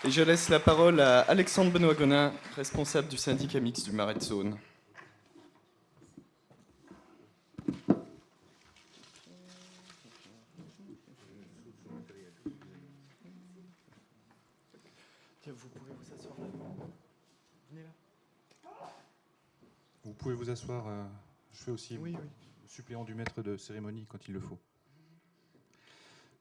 Et je laisse la parole à Alexandre Benoît-Gonin, responsable du syndicat mixte du Marais de Saône. Vous pouvez vous asseoir là. Venez là. Vous pouvez vous asseoir. Je fais aussi Oui. suppléant du maître de cérémonie quand il le faut.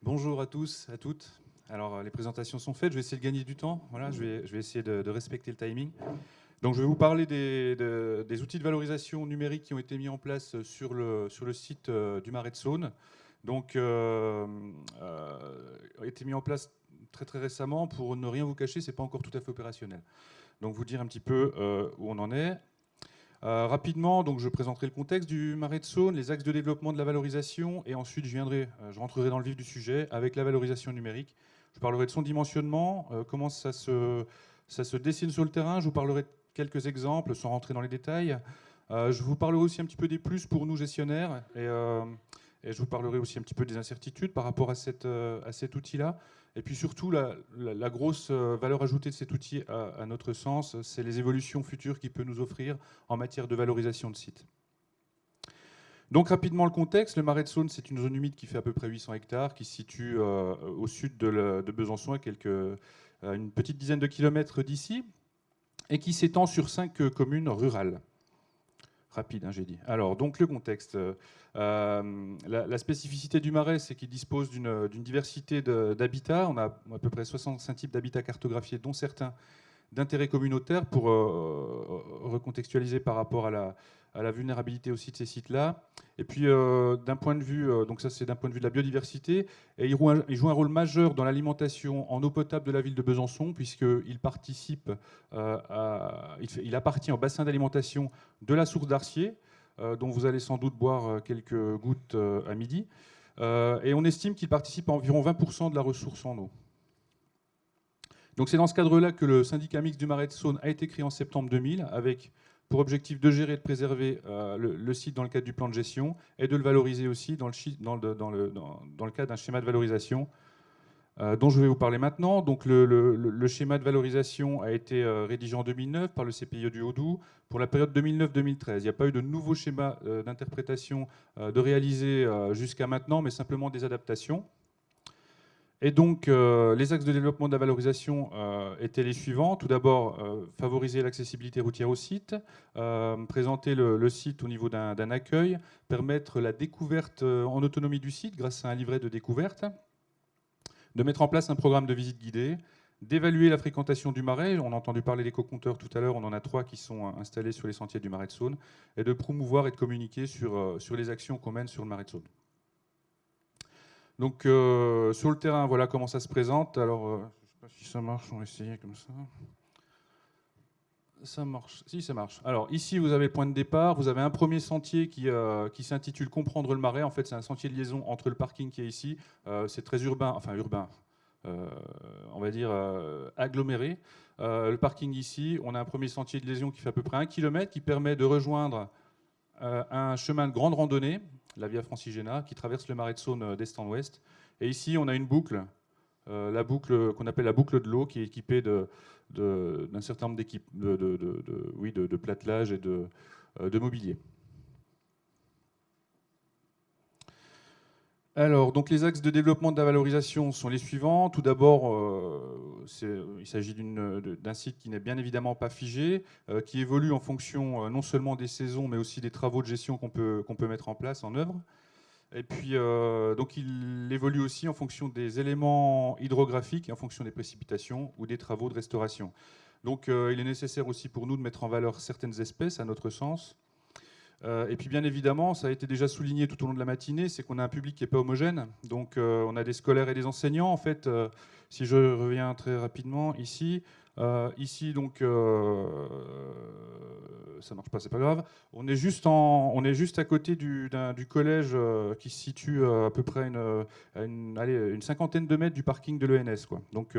Bonjour à tous, à toutes. Alors, les présentations sont faites. Je vais essayer de gagner du temps. Voilà, je vais essayer de respecter le timing. Donc, je vais vous parler des outils de valorisation numérique qui ont été mis en place sur le site du Marais de Saône. Donc, ont été mis en place très récemment. Pour ne rien vous cacher, c'est pas encore tout à fait opérationnel. Donc, vous dire un petit peu où on en est. Rapidement, donc je présenterai le contexte du Marais de Saône, les axes de développement de la valorisation, et ensuite je rentrerai dans le vif du sujet avec la valorisation numérique. Je parlerai de son dimensionnement, comment ça se dessine sur le terrain. Je vous parlerai de quelques exemples sans rentrer dans les détails. Je vous parlerai aussi un petit peu des plus pour nous gestionnaires, et je vous parlerai aussi un petit peu des incertitudes par rapport à cet outil-là. Et puis surtout, la grosse valeur ajoutée de cet outil, à notre sens, c'est les évolutions futures qu'il peut nous offrir en matière de valorisation de sites. Donc rapidement le contexte, le Marais de Saône, c'est une zone humide qui fait à peu près 800 hectares, qui se situe au sud de Besançon, à une petite dizaine de kilomètres d'ici, et qui s'étend sur 5 communes rurales. Rapide, hein, j'ai dit. Alors, donc le contexte. La spécificité du Marais, c'est qu'il dispose d'une diversité d'habitats. On a à peu près 65 types d'habitats cartographiés, dont certains d'intérêt communautaire, pour recontextualiser par rapport à la vulnérabilité aussi de ces sites-là. Et puis, d'un point de vue, donc ça c'est d'un point de vue de la biodiversité, et il joue un rôle majeur dans l'alimentation en eau potable de la ville de Besançon, puisqu'il participe, il appartient au bassin d'alimentation de la source d'Arcier, dont vous allez sans doute boire quelques gouttes à midi. Et on estime qu'il participe à environ 20% de la ressource en eau. Donc c'est dans ce cadre-là que le syndicat mixte du Marais de Saône a été créé en septembre 2000, avec pour objectif de gérer et de préserver le site dans le cadre du plan de gestion, et de le valoriser aussi dans le cadre d'un schéma de valorisation dont je vais vous parler maintenant. Donc le schéma de valorisation a été rédigé en 2009 par le CPIE du Haut-Doubs pour la période 2009-2013. Il n'y a pas eu de nouveau schéma d'interprétation de réaliser jusqu'à maintenant, mais simplement des adaptations. Et donc, les axes de développement de la valorisation étaient les suivants. Tout d'abord, favoriser l'accessibilité routière au site, présenter le site au niveau d'un accueil, permettre la découverte en autonomie du site grâce à un livret de découverte, de mettre en place un programme de visite guidée, d'évaluer la fréquentation du Marais. On a entendu parler d'éco-compteurs tout à l'heure, on en a 3 qui sont installés sur les sentiers du Marais de Saône, et de promouvoir et de communiquer sur les actions qu'on mène sur le Marais de Saône. Donc sur le terrain, voilà comment ça se présente. Alors, je ne sais pas si ça marche, on va essayer comme ça. Ça marche, si ça marche. Alors ici, vous avez le point de départ, vous avez un premier sentier qui s'intitule Comprendre le Marais. En fait, c'est un sentier de liaison entre le parking qui est ici, c'est très urbain, on va dire aggloméré. Le parking ici, on a un premier sentier de liaison qui fait à peu près 1 km, qui permet de rejoindre un chemin de grande randonnée, la Via Francigena, qui traverse le Marais de Saône d'est en ouest. Et ici, on a une boucle, la boucle qu'on appelle la boucle de l'eau, qui est équipée d'un certain nombre de platelage et de mobilier. Alors, donc les axes de développement de la valorisation sont les suivants. Tout d'abord, il s'agit d'un site qui n'est bien évidemment pas figé, qui évolue en fonction non seulement des saisons, mais aussi des travaux de gestion qu'on peut mettre en place, en œuvre. Et puis, donc il évolue aussi en fonction des éléments hydrographiques, et en fonction des précipitations ou des travaux de restauration. Donc, il est nécessaire aussi pour nous de mettre en valeur certaines espèces, à notre sens. Et puis bien évidemment, ça a été déjà souligné tout au long de la matinée, c'est qu'on a un public qui n'est pas homogène. Donc on a des scolaires et des enseignants. En fait, si je reviens très rapidement ici, donc ça marche pas, c'est pas grave. On est juste à côté du collège qui se situe à peu près une cinquantaine de mètres du parking de l'ENS, quoi. Donc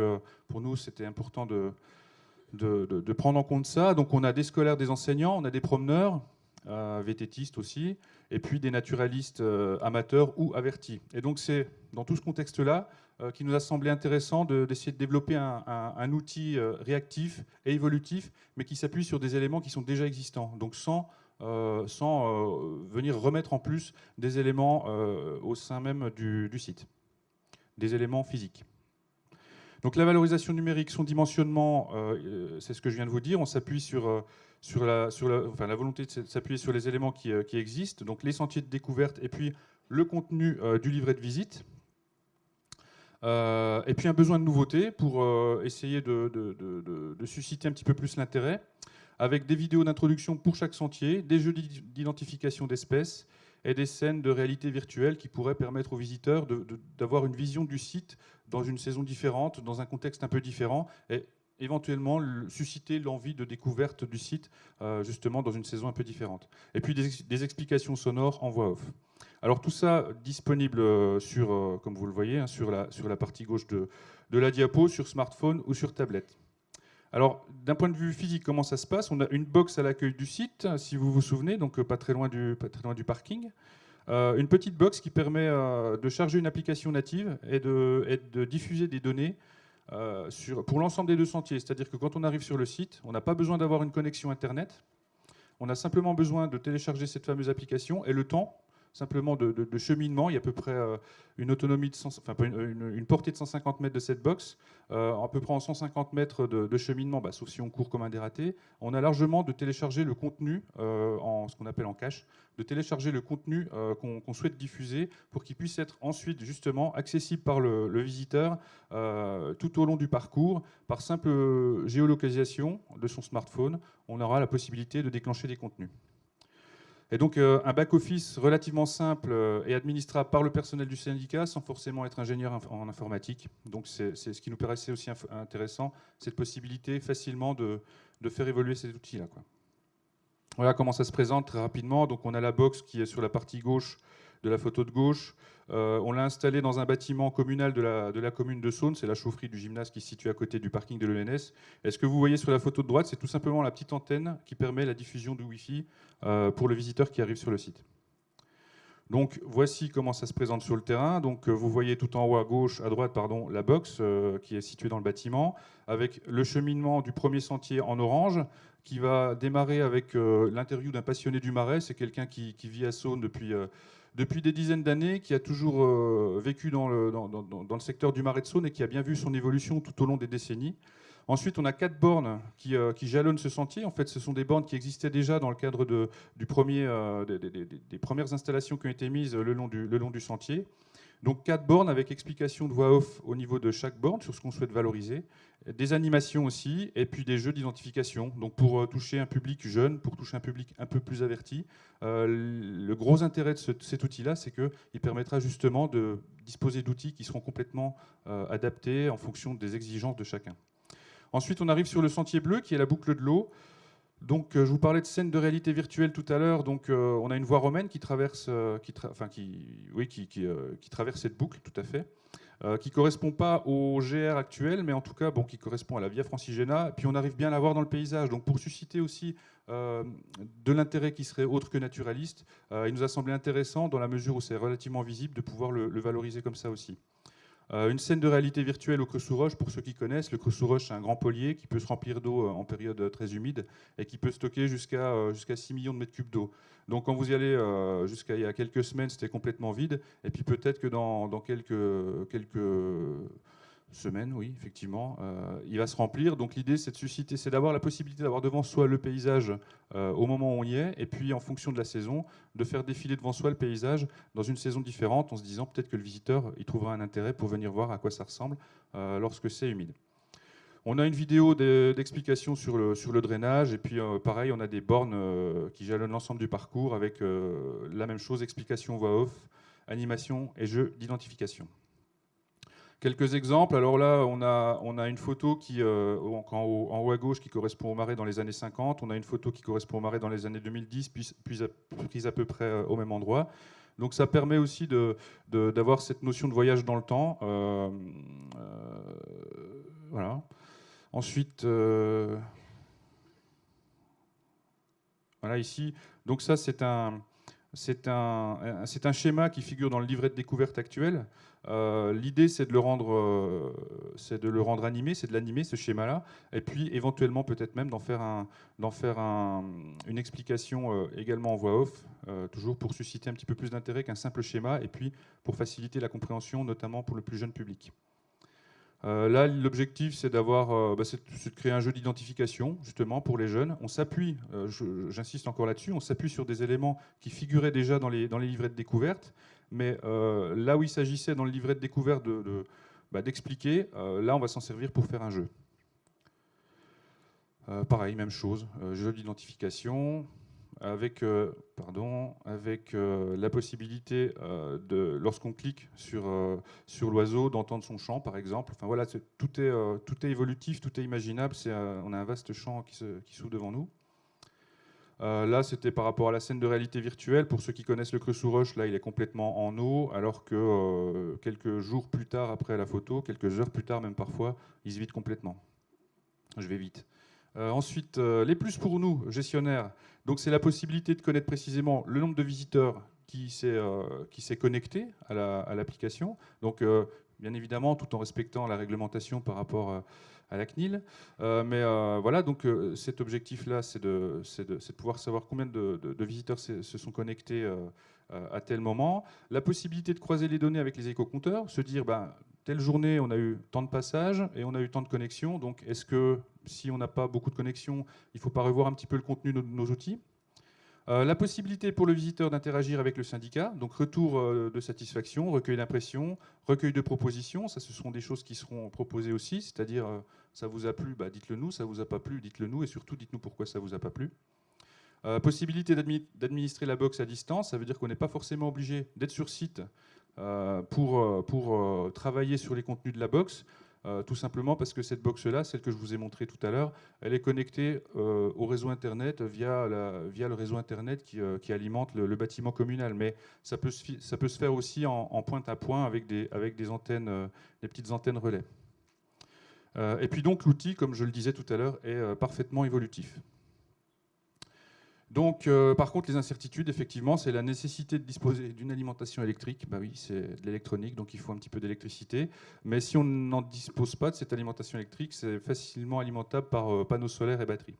pour nous, c'était important de prendre en compte ça. Donc on a des scolaires, des enseignants, on a des promeneurs. vététistes aussi, et puis des naturalistes amateurs ou avertis. Et donc c'est dans tout ce contexte-là qui nous a semblé intéressant d'essayer de développer un outil réactif et évolutif, mais qui s'appuie sur des éléments qui sont déjà existants, donc sans venir remettre en plus des éléments au sein même du site, des éléments physiques. Donc la valorisation numérique, son dimensionnement, c'est ce que je viens de vous dire. On s'appuie sur la volonté de s'appuyer sur les éléments qui existent, donc les sentiers de découverte et puis le contenu du livret de visite. Et puis un besoin de nouveauté pour essayer de susciter un petit peu plus l'intérêt, avec des vidéos d'introduction pour chaque sentier, des jeux d'identification d'espèces et des scènes de réalité virtuelle qui pourraient permettre aux visiteurs d'avoir une vision du site dans une saison différente, dans un contexte un peu différent, et éventuellement susciter l'envie de découverte du site justement dans une saison un peu différente. Et puis des explications sonores en voix off. Alors tout ça disponible comme vous le voyez, hein, sur la partie gauche de la diapo, sur smartphone ou sur tablette. Alors, d'un point de vue physique, comment ça se passe? On a une box à l'accueil du site, si vous vous souvenez, donc pas très loin du parking. Une petite box qui permet de charger une application native et de diffuser des données pour l'ensemble des deux sentiers. C'est-à-dire que quand on arrive sur le site, on n'a pas besoin d'avoir une connexion Internet. On a simplement besoin de télécharger cette fameuse application et le temps simplement de cheminement. Il y a à peu près une autonomie une portée de 150 mètres de cette box, à peu près en 150 mètres de cheminement, sauf si on court comme un dératé. On a largement de télécharger le contenu, en ce qu'on appelle en cache, de télécharger le contenu qu'on souhaite diffuser pour qu'il puisse être ensuite justement accessible par le visiteur tout au long du parcours. Par simple géolocalisation de son smartphone, on aura la possibilité de déclencher des contenus. Et donc un back-office relativement simple et administrable par le personnel du syndicat sans forcément être ingénieur en informatique. Donc c'est ce qui nous paraissait aussi intéressant, cette possibilité facilement de faire évoluer ces outils-là, quoi. Voilà comment ça se présente très rapidement. Donc on a la box qui est sur la partie gauche de la photo de gauche. On l'a installée dans un bâtiment communal de la commune de Saône. C'est la chaufferie du gymnase qui se situe à côté du parking de l'ENS. Et ce que vous voyez sur la photo de droite, c'est tout simplement la petite antenne qui permet la diffusion du Wi-Fi pour le visiteur qui arrive sur le site. Donc voici comment ça se présente sur le terrain. Donc vous voyez tout en haut à droite, la box qui est située dans le bâtiment, avec le cheminement du premier sentier en orange, qui va démarrer avec l'interview d'un passionné du Marais. C'est quelqu'un qui vit à Saône depuis des dizaines d'années, qui a toujours vécu dans le secteur du Marais de Saône et qui a bien vu son évolution tout au long des décennies. Ensuite, on a 4 bornes qui jalonnent ce sentier. En fait, ce sont des bornes qui existaient déjà dans le cadre des premières installations qui ont été mises le long du sentier. Donc 4 bornes avec explication de voix off au niveau de chaque borne sur ce qu'on souhaite valoriser. Des animations aussi, et puis des jeux d'identification. Donc pour toucher un public jeune, pour toucher un public un peu plus averti. Le gros intérêt de cet outil-là, c'est qu'il permettra justement de disposer d'outils qui seront complètement adaptés en fonction des exigences de chacun. Ensuite, on arrive sur le sentier bleu, qui est la boucle de l'eau. Donc, je vous parlais de scène de réalité virtuelle tout à l'heure. Donc, on a une voie romaine qui traverse cette boucle, tout à fait, qui ne correspond pas au GR actuel, mais en tout cas, qui correspond à la Via Francigena. Puis, on arrive bien à la voir dans le paysage. Donc, pour susciter aussi de l'intérêt qui serait autre que naturaliste, il nous a semblé intéressant, dans la mesure où c'est relativement visible, de pouvoir le valoriser comme ça aussi. Une scène de réalité virtuelle au Creux-sous-Roche, pour ceux qui connaissent. Le Creux-sous-Roche, c'est un grand polier qui peut se remplir d'eau en période très humide et qui peut stocker jusqu'à 6 millions de mètres cubes d'eau. Donc quand vous y allez, jusqu'à il y a quelques semaines, c'était complètement vide. Et puis peut-être que dans quelques semaines, oui, effectivement, il va se remplir. Donc l'idée, c'est d'avoir la possibilité d'avoir devant soi le paysage au moment où on y est, et puis en fonction de la saison, de faire défiler devant soi le paysage dans une saison différente, en se disant peut-être que le visiteur y trouvera un intérêt pour venir voir à quoi ça ressemble lorsque c'est humide. On a une vidéo d'explication sur le drainage, et puis pareil, on a des bornes qui jalonnent l'ensemble du parcours avec la même chose, explication voix off, animation et jeu d'identification. Quelques exemples. Alors là, on a une photo qui, en haut à gauche, qui correspond au Marais dans les années 50. On a une photo qui correspond au Marais dans les années 2010, prise à peu près au même endroit. Donc ça permet aussi d'avoir cette notion de voyage dans le temps. Voilà. Ensuite, Voilà, ici. Donc ça, c'est un schéma qui figure dans le livret de découverte actuel. L'idée, c'est de le rendre animé, c'est de l'animer, ce schéma-là, et puis éventuellement, peut-être même d'en faire une explication également en voix off, toujours pour susciter un petit peu plus d'intérêt qu'un simple schéma, et puis pour faciliter la compréhension, notamment pour le plus jeune public. Là, l'objectif, c'est c'est de créer un jeu d'identification, justement, pour les jeunes. On s'appuie, j'insiste encore là-dessus, on s'appuie sur des éléments qui figuraient déjà dans les livrets de découverte, mais là où il s'agissait dans le livret de découverte d'expliquer, là, on va s'en servir pour faire un jeu. Pareil, même chose, jeu d'identification, avec la possibilité lorsqu'on clique sur l'oiseau, d'entendre son chant, par exemple. Enfin voilà, tout est évolutif, tout est imaginable. On a un vaste champ qui s'ouvre devant nous. Là, c'était par rapport à la scène de réalité virtuelle. Pour ceux qui connaissent le Creux-sous-Roche, là, il est complètement en eau, alors que quelques jours plus tard, après la photo, quelques heures plus tard même parfois, il se vide complètement. Je vais vite. Ensuite, les plus pour nous, gestionnaires. Donc, c'est la possibilité de connaître précisément le nombre de visiteurs qui s'est connecté à l'application. Donc, bien évidemment, tout en respectant la réglementation par rapport à la CNIL. Voilà, donc cet objectif-là, c'est de pouvoir savoir combien de visiteurs se sont connectés à tel moment. La possibilité de croiser les données avec les éco-compteurs, se dire, telle journée, on a eu tant de passages et on a eu tant de connexions. Donc, est-ce que si on n'a pas beaucoup de connexions, il ne faut pas revoir un petit peu le contenu de nos outils ? La possibilité pour le visiteur d'interagir avec le syndicat, donc retour de satisfaction, recueil d'impressions, recueil de propositions, ça ce seront des choses qui seront proposées aussi, c'est-à-dire ça vous a plu, dites-le nous, ça vous a pas plu, dites-le nous, et surtout dites-nous pourquoi ça vous a pas plu. Possibilité d'administrer la box à distance, ça veut dire qu'on n'est pas forcément obligé d'être sur site pour travailler sur les contenus de la box. Tout simplement parce que cette box-là, celle que je vous ai montrée tout à l'heure, elle est connectée au réseau Internet via le réseau Internet qui alimente le bâtiment communal. Mais ça peut se faire aussi en pointe à point avec des antennes, des petites antennes relais. Et puis donc l'outil, comme je le disais tout à l'heure, est parfaitement évolutif. Donc, par contre, les incertitudes, effectivement, c'est la nécessité de disposer d'une alimentation électrique. Oui, c'est de l'électronique, donc il faut un petit peu d'électricité. Mais si on n'en dispose pas de cette alimentation électrique, c'est facilement alimentable par panneaux solaires et batteries.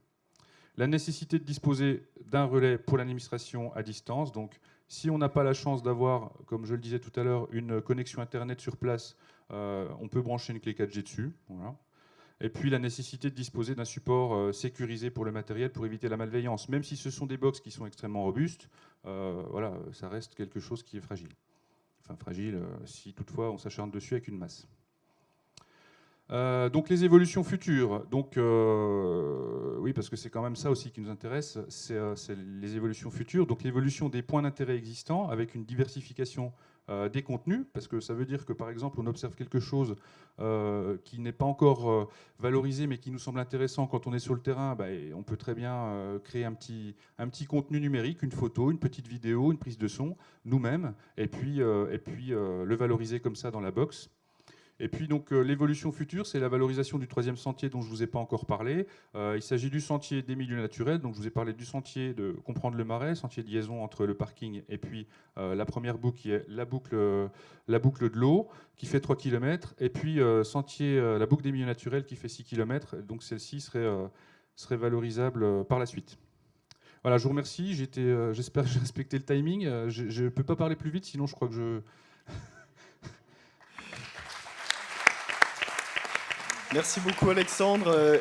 La nécessité de disposer d'un relais pour l'administration à distance. Donc, si on n'a pas la chance d'avoir, comme je le disais tout à l'heure, une connexion Internet sur place, on peut brancher une clé 4G dessus. Voilà. Et puis la nécessité de disposer d'un support sécurisé pour le matériel pour éviter la malveillance. Même si ce sont des box qui sont extrêmement robustes, voilà, ça reste quelque chose qui est fragile. Enfin fragile si toutefois on s'acharne dessus avec une masse. Donc les évolutions futures. Donc oui, parce que c'est quand même ça aussi qui nous intéresse, c'est les évolutions futures. Donc l'évolution des points d'intérêt existants avec une diversification des contenus, parce que ça veut dire que par exemple on observe quelque chose qui n'est pas encore valorisé mais qui nous semble intéressant quand on est sur le terrain, on peut très bien créer un petit contenu numérique, une photo, une petite vidéo, une prise de son, nous-mêmes, et puis le valoriser comme ça dans la box. Et puis donc l'évolution future, c'est la valorisation du troisième sentier dont je ne vous ai pas encore parlé. Il s'agit du sentier des milieux naturels. Donc je vous ai parlé du sentier de Comprendre le Marais, sentier de liaison entre le parking et puis la première boucle qui est la boucle de l'eau qui fait 3 km. Et puis la boucle des milieux naturels qui fait 6 km. Donc celle-ci serait valorisable par la suite. Voilà, je vous remercie. J'espère que j'ai respecté le timing. Je ne peux pas parler plus vite, sinon je crois que je... Merci beaucoup Alexandre.